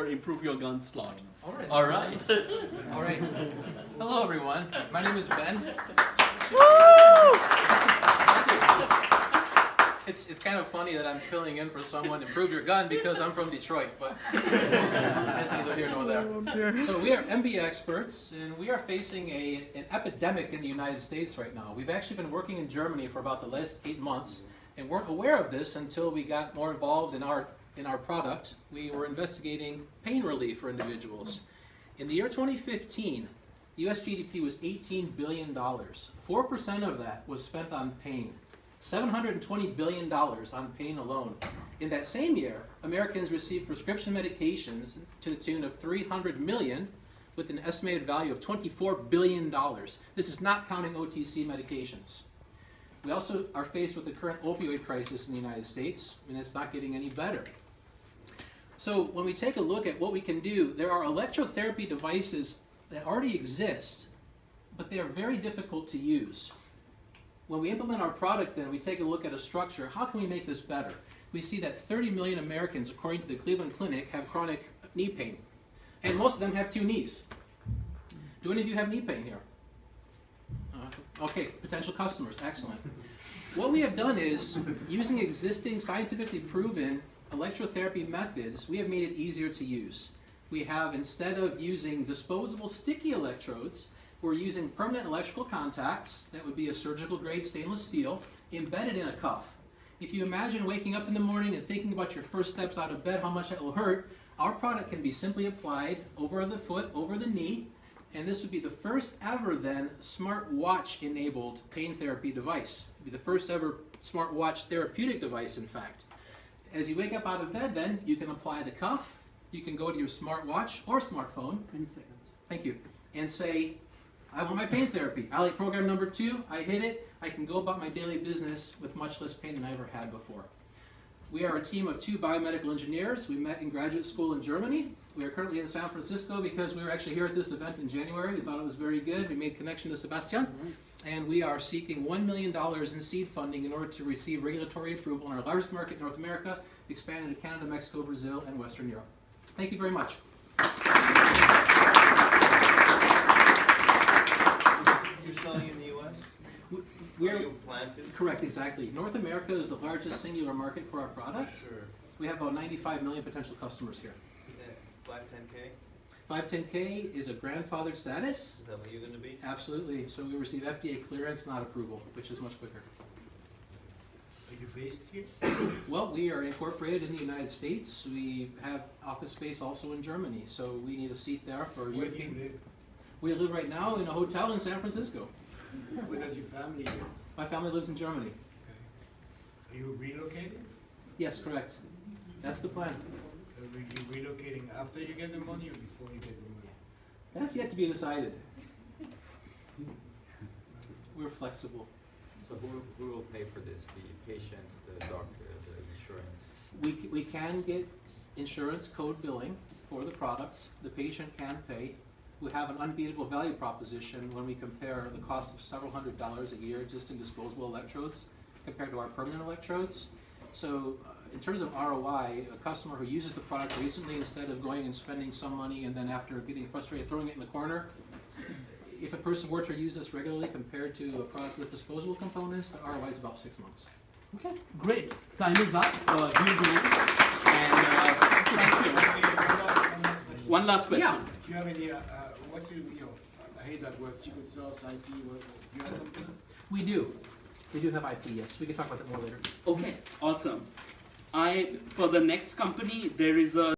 our Improve Your Gun slot. All right. All right. All right. Hello, everyone. My name is Ben. It's kind of funny that I'm filling in for someone to Improve Your Gun because I'm from Detroit, but that's neither here nor there. So we are MBExperts, and we are facing an epidemic in the United States right now. We've actually been working in Germany for about the last 8 months and weren't aware of this until we got more involved in our product. We were investigating pain relief for individuals. In the year 2015, US GDP was $18 billion. 4% of that was spent on pain. $720 billion on pain alone. In that same year, Americans received prescription medications to the tune of $300 million with an estimated value of $24 billion. This is not counting OTC medications. We also are faced with the current opioid crisis in the United States, and it's not getting any better. So when we take a look at what we can do, there are electrotherapy devices that already exist, but they are very difficult to use. When we implement our product, then we take a look at a structure. How can we make this better? We see that 30 million Americans, according to the Cleveland Clinic, have chronic knee pain. And most of them have 2 knees. Do any of you have knee pain here? Okay, potential customers, excellent. What we have done is, using existing scientifically proven electrotherapy methods, we have made it easier to use. We have, instead of using disposable sticky electrodes, we're using permanent electrical contacts, that would be a surgical grade stainless steel, embedded in a cuff. If you imagine waking up in the morning and thinking about your first steps out of bed, how much that will hurt, our product can be simply applied over the foot, over the knee, and this would be the first ever then smartwatch enabled pain therapy device. It would be the first ever smartwatch therapeutic device, in fact. As you wake up out of bed then, you can apply the cuff, you can go to your smartwatch or smartphone, 10 seconds. Thank you, and say, I want my pain therapy. I like program number 2, I hit it, I can go about my daily business with much less pain than I ever had before. We are a team of 2 biomedical engineers. We met in graduate school in Germany. We are currently in San Francisco because we were actually here at this event in January. We thought it was very good. We made connection to Sebastien, and we are seeking $1 million in seed funding in order to receive regulatory approval in our largest market, North America, expanding to Canada, Mexico, Brazil, and Western Europe. Thank you very much. You're selling in the U.S.? We Or are, you plan to? correct, exactly. North America is the largest singular market for our product. Sure. We have about 95 million potential customers here. 510K? 510K is a grandfathered status. Is that what you're going to be? Absolutely. So we receive FDA clearance, not approval, which is much quicker. Are you based here? Well, we are incorporated in the United States. We have office space also in Germany, so we need a seat there for Where do you European. live? We live right now in a hotel in San Francisco. Where does your family live? My family lives in Germany. Okay. Are you relocating? Yes, correct. That's the plan. Are you relocating after you get the money or before you get the money? That's yet to be decided. We're flexible. So who will pay for this? The patient, the doctor, the insurance? We can get insurance code billing for the product. The patient can pay. We have an unbeatable value proposition when we compare the cost of several $100s a year just in disposable electrodes compared to our permanent electrodes. So in terms of ROI, a customer who uses the product recently, instead of going and spending some money and then after getting frustrated throwing it in the corner, if a person were to use this regularly compared to a product with disposable components, the ROI is about 6 months. Okay, great. Time is up. Huge amount. And thank you. One last question. Yeah. Do you have any, what's your, I hate that word, secret sauce, IP, do you have something? We do. We do have IP, yes. We can talk about that more later. Okay, awesome. For the next company, there is a